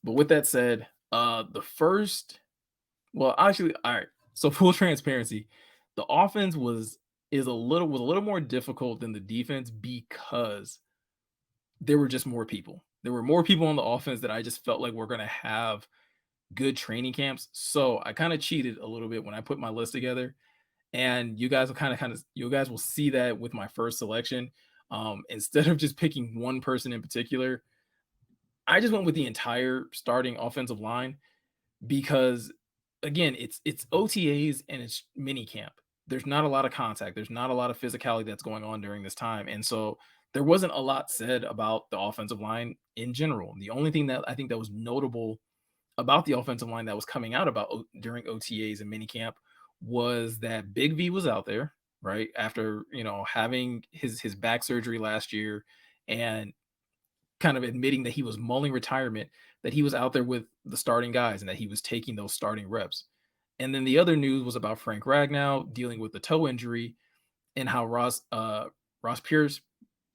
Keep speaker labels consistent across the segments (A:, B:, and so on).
A: But with that said, the first well, actually, all right. So full transparency, the offense was a little more difficult than the defense because there were just more people. There were more people on the offense that I just felt like we're gonna have good training camps. So I kind of cheated a little bit when I put my list together, and you guys will you guys will see that with my first selection. Instead of just picking one person in particular, I just went with the entire starting offensive line because again, it's OTAs and it's mini camp. There's not a lot of contact. There's not a lot of physicality that's going on during this time. And so there wasn't a lot said about the offensive line in general. The only thing that I think that was notable about the offensive line that was coming out during OTAs and minicamp was that Big V was out there, right? After, having his back surgery last year and kind of admitting that he was mulling retirement, that he was out there with the starting guys and that he was taking those starting reps. And then the other news was about Frank Ragnow dealing with the toe injury and how Ross Pierce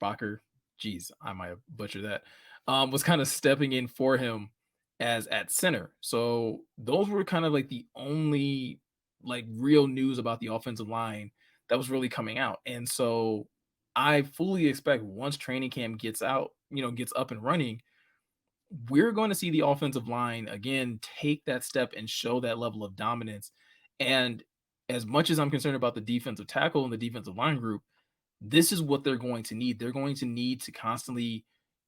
A: Bacher, geez, I might have butchered that, was kind of stepping in for him as at center. So those were kind of like the only like real news about the offensive line that was really coming out. And so I fully expect once training camp gets out, gets up and running, we're going to see the offensive line again take that step and show that level of dominance. And as much as I'm concerned about the defensive tackle and the defensive line group, this is what they're going to need. They're going to need to constantly,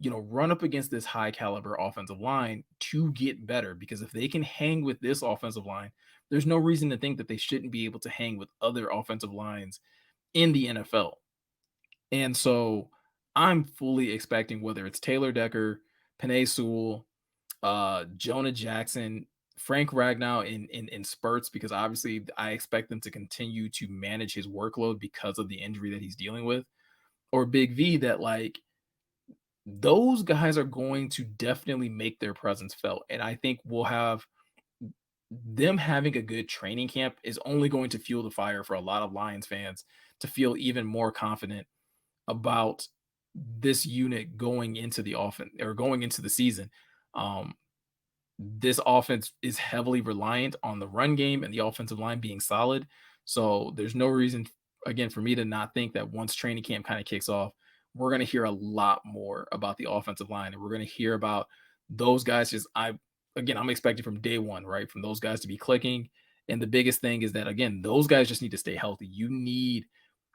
A: run up against this high caliber offensive line to get better. Because if they can hang with this offensive line, there's no reason to think that they shouldn't be able to hang with other offensive lines in the NFL. And so I'm fully expecting whether it's Taylor Decker, Panay Sewell, Jonah Jackson, Frank Ragnow in spurts, because obviously I expect them to continue to manage his workload because of the injury that he's dealing with, or Big V, that like those guys are going to definitely make their presence felt. And I think we'll have them having a good training camp is only going to fuel the fire for a lot of Lions fans to feel even more confident about this unit going into the offense or going into the season. Um, this offense is heavily reliant on the run game and the offensive line being solid. So there's no reason, again, for me to not think that once training camp kind of kicks off, we're going to hear a lot more about the offensive line, and we're going to hear about those guys. I'm expecting from day one, right, from those guys to be clicking. And the biggest thing is that again, those guys just need to stay healthy.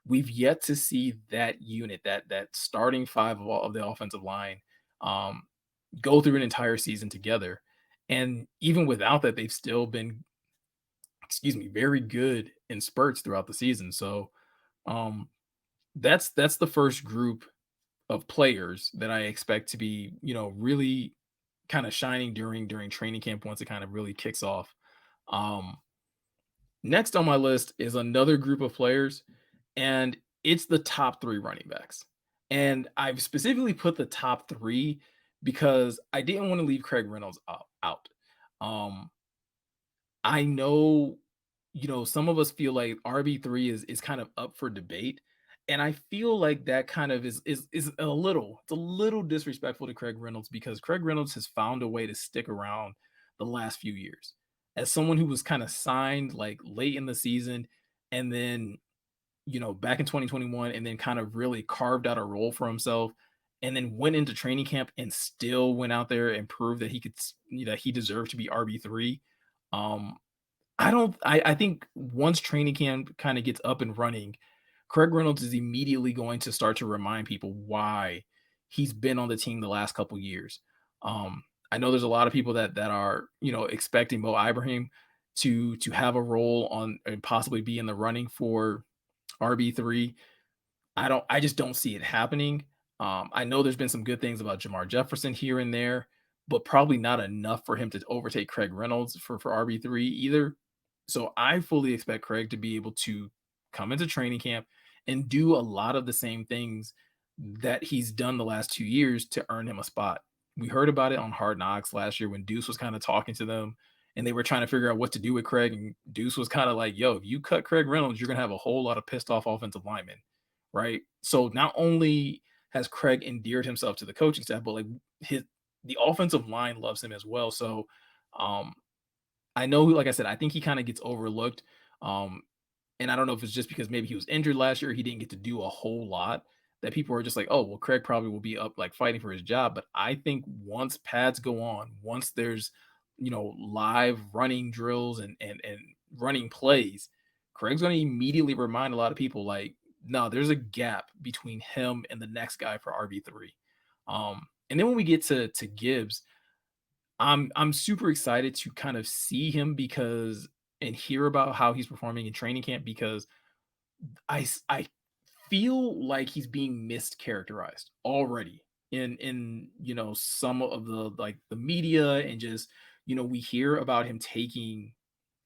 A: We've yet to see that unit, that starting five of the offensive line, um, go through an entire season together. And even without that, they've still been, excuse me, very good in spurts throughout the season. So um, that's the first group of players that I expect to be, really kind of shining during training camp once it kind of really kicks off. Um, Next on my list is another group of players, and it's the top three running backs. And I've specifically put the top three because I didn't want to leave Craig Reynolds out. Um, I know, some of us feel like RB3 is kind of up for debate. And I feel like that kind of is a little disrespectful to Craig Reynolds because Craig Reynolds has found a way to stick around the last few years. As someone who was kind of signed like late in the season and then, back in 2021 and then kind of really carved out a role for himself and then went into training camp and still went out there and proved that he deserved to be RB3. Um, I think once training camp kind of gets up and running, Craig Reynolds is immediately going to start to remind people why he's been on the team the last couple years. I know there's a lot of people that are, expecting Mo Ibrahim to have a role on and possibly be in the running for RB3. I just don't see it happening. I know there's been some good things about Jamar Jefferson here and there, but probably not enough for him to overtake Craig Reynolds for RB3 either. So I fully expect Craig to be able to come into training camp and do a lot of the same things that he's done the last 2 years to earn him a spot. We heard about it on Hard Knocks last year when Deuce was kind of talking to them and they were trying to figure out what to do with Craig. And Deuce was kind of like, yo, if you cut Craig Reynolds, you're going to have a whole lot of pissed off offensive linemen. Right. So not only has Craig endeared himself to the coaching staff, but like the offensive line loves him as well. So, um, I know, like I said, I think he kind of gets overlooked. Um, and I don't know if it's just because maybe he was injured last year, he didn't get to do a whole lot that people are just like, oh, well, Craig probably will be up like fighting for his job. But I think once pads go on, once there's live running drills and running plays, Craig's going to immediately remind a lot of people like, no, there's a gap between him and the next guy for RB3. And then when we get to Gibbs, I'm super excited to kind of see him because and hear about how he's performing in training camp because I feel like he's being mischaracterized already in some of the like the media and just we hear about him taking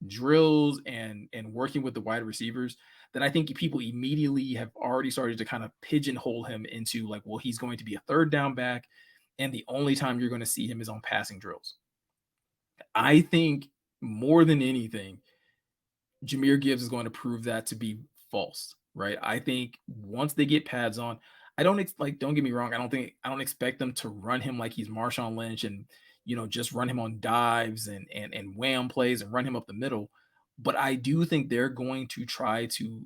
A: drills and working with the wide receivers that I think people immediately have already started to kind of pigeonhole him into like, well, he's going to be a third down back, and the only time you're going to see him is on passing drills. I think more than anything, Jahmyr Gibbs is going to prove that to be false, right? I think once they get pads on, I don't like. Don't get me wrong. I don't expect them to run him like he's Marshawn Lynch and just run him on dives and wham plays and run him up the middle. But I do think they're going to try to.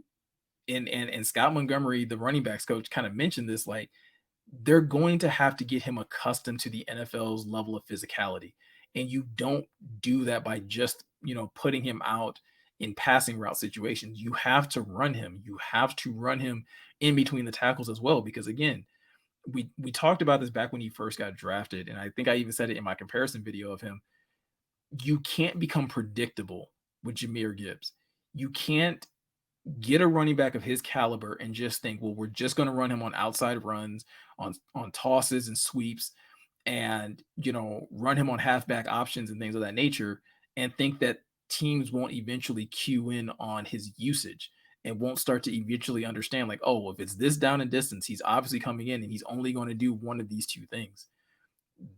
A: And Scott Montgomery, the running backs coach, kind of mentioned this. Like they're going to have to get him accustomed to the NFL's level of physicality. And you don't do that by just, putting him out in passing route situations. You have to run him. You have to run him in between the tackles as well. Because again, we talked about this back when he first got drafted. And I think I even said it in my comparison video of him. You can't become predictable with Jahmyr Gibbs. You can't get a running back of his caliber and just think, well, we're just going to run him on outside runs, on tosses and sweeps, and run him on halfback options and things of that nature, and think that teams won't eventually cue in on his usage and won't start to eventually understand, like, oh, if it's this down and distance, he's obviously coming in and he's only going to do one of these two things.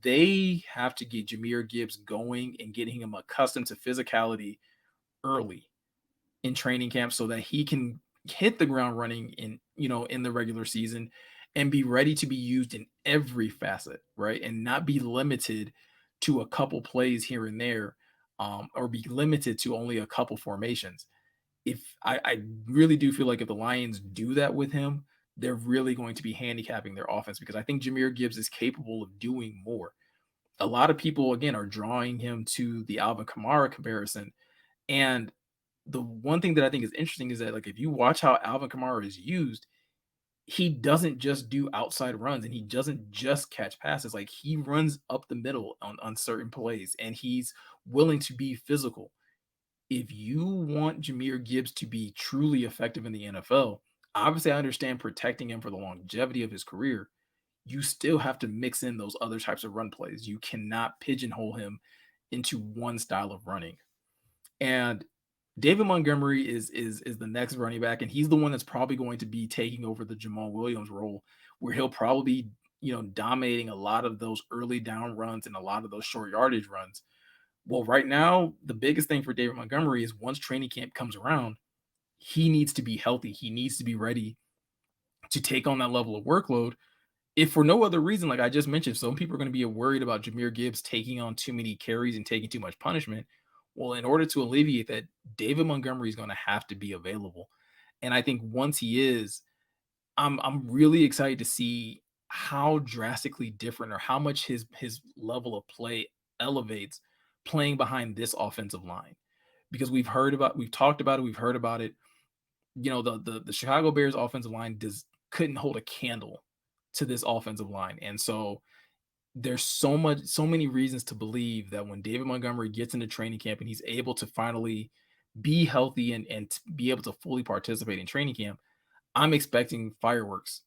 A: They have to get Jahmyr Gibbs going and getting him accustomed to physicality early in training camp so that he can hit the ground running in the regular season and be ready to be used in every facet, right? And not be limited to a couple plays here and there, or be limited to only a couple formations. If I really do feel like if the Lions do that with him, they're really going to be handicapping their offense because I think Jahmyr Gibbs is capable of doing more. A lot of people again are drawing him to the Alvin Kamara comparison, and the one thing that I think is interesting is that, like, if you watch how Alvin Kamara is used, he doesn't just do outside runs and he doesn't just catch passes. Like, he runs up the middle on certain plays and he's willing to be physical. If you want Jahmyr Gibbs to be truly effective in the NFL, obviously I understand protecting him for the longevity of his career. You still have to mix in those other types of run plays. You cannot pigeonhole him into one style of running. And David Montgomery is the next running back, and he's the one that's probably going to be taking over the Jamal Williams role, where he'll probably be, dominating a lot of those early down runs and a lot of those short yardage runs. Well, right now, the biggest thing for David Montgomery is once training camp comes around, he needs to be healthy. He needs to be ready to take on that level of workload if for no other reason, like I just mentioned, some people are going to be worried about Jahmyr Gibbs taking on too many carries and taking too much punishment. Well, in order to alleviate that, David Montgomery is going to have to be available. And I think once he is, I'm really excited to see how drastically different or how much his level of play elevates playing behind this offensive line. Because we've talked about it, we've heard about it. The Chicago Bears offensive line couldn't hold a candle to this offensive line. And so there's so many reasons to believe that when David Montgomery gets into training camp and he's able to finally be healthy and be able to fully participate in training camp, I'm expecting fireworks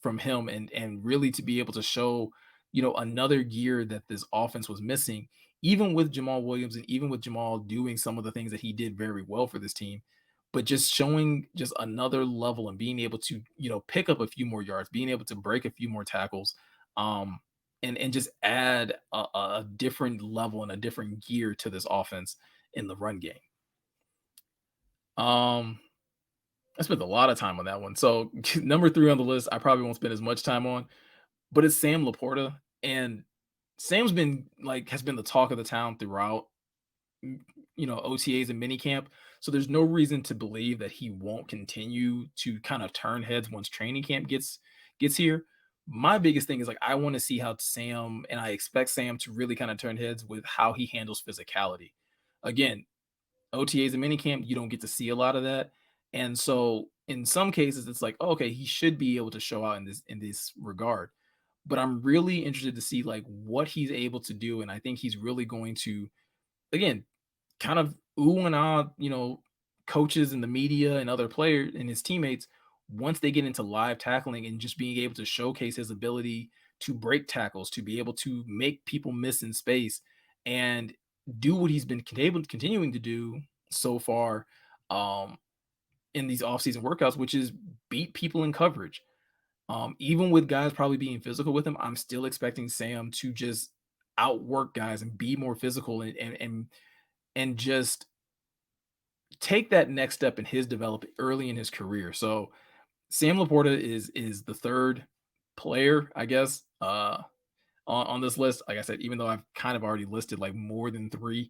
A: from him and really to be able to show, another gear that this offense was missing, even with Jamal Williams and even with Jamal doing some of the things that he did very well for this team, but just showing just another level and being able to, pick up a few more yards, being able to break a few more tackles, um, and just add a different level and a different gear to this offense in the run game. Um, I spent a lot of time on that one. So number 3 on the list, I probably won't spend as much time on, but it's Sam Laporta. And Sam's been like has been the talk of the town throughout, OTAs and minicamp. So there's no reason to believe that he won't continue to kind of turn heads once training camp gets here. My biggest thing is like I want to see how Sam and I expect Sam to really kind of turn heads with how he handles physicality. Again, OTAs and minicamp, you don't get to see a lot of that. And so in some cases, it's like, oh, okay, he should be able to show out in this regard. But I'm really interested to see like what he's able to do. And I think he's really going to, again, kind of ooh and ah, coaches and the media and other players and his teammates once they get into live tackling and just being able to showcase his ability to break tackles, to be able to make people miss in space and do what he's been continuing to do so far um, in these offseason workouts, which is beat people in coverage. Even with guys probably being physical with him, I'm still expecting Sam to just outwork guys and be more physical and just take that next step in his development early in his career. So Sam Laporta is the third player, I guess, on this list. Like I said, even though I've kind of already listed like more than three,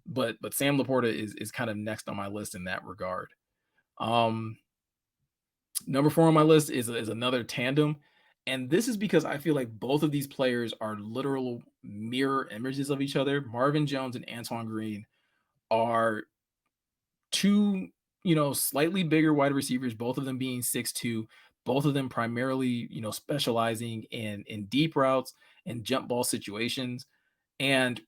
A: but Sam Laporta is kind of next on my list in that regard. Um, Number four on my list is another tandem. And this is because I feel like both of these players are literal mirror images of each other. Marvin Jones and Antoine Green are two, slightly bigger wide receivers, both of them being 6'2", both of them primarily, specializing in deep routes and jump ball situations. And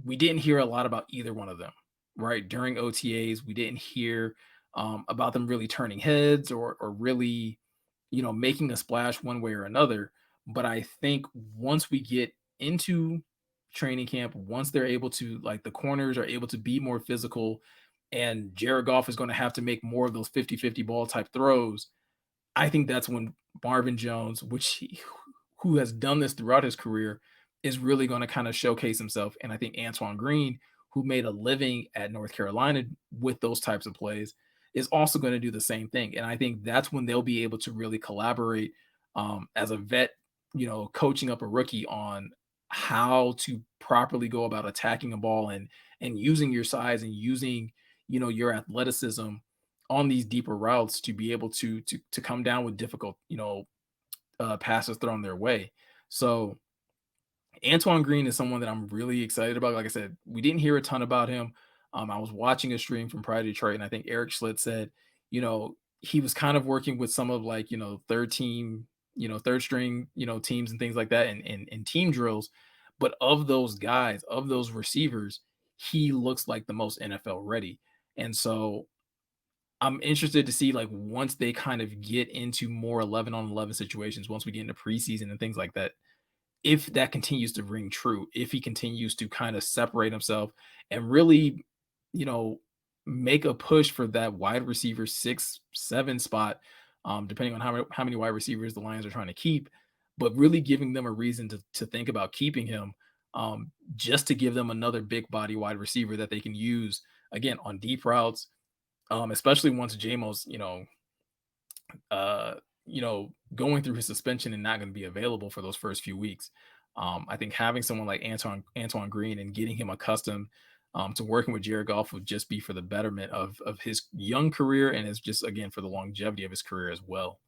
A: we didn't hear a lot about either one of them, right? During OTAs, we didn't hear about them really turning heads or really, making a splash one way or another. But I think once we get into training camp, once they're able to, like the corners are able to be more physical, and Jared Goff is going to have to make more of those 50-50 ball type throws, I think that's when Marvin Jones, who has done this throughout his career, is really going to kind of showcase himself. And I think Antoine Green, who made a living at North Carolina with those types of plays, is also going to do the same thing. And I think that's when they'll be able to really collaborate as a vet, coaching up a rookie on how to properly go about attacking a ball and using your size and using, your athleticism on these deeper routes to be able to come down with difficult, passes thrown their way. So Antoine Green is someone that I'm really excited about. Like I said, we didn't hear a ton about him. I was watching a stream from Pride Detroit, and I think Eric Schlitt said, he was kind of working with some of like, third team, third string, teams and things like that and team drills. But of those guys, of those receivers, he looks like the most NFL ready. And so I'm interested to see like once they kind of get into more 11 on 11 situations, once we get into preseason and things like that, if that continues to ring true, if he continues to kind of separate himself and really, you know, make a push for that wide receiver 6, 7 spot, depending on how many wide receivers the Lions are trying to keep, but really giving them a reason to think about keeping him, just to give them another big body wide receiver that they can use again on deep routes, especially once JMO's, uh, going through his suspension and not going to be available for those first few weeks. I think having someone like Antoine Green and getting him accustomed to working with Jared Goff would just be for the betterment of his young career and it's just again for the longevity of his career as well.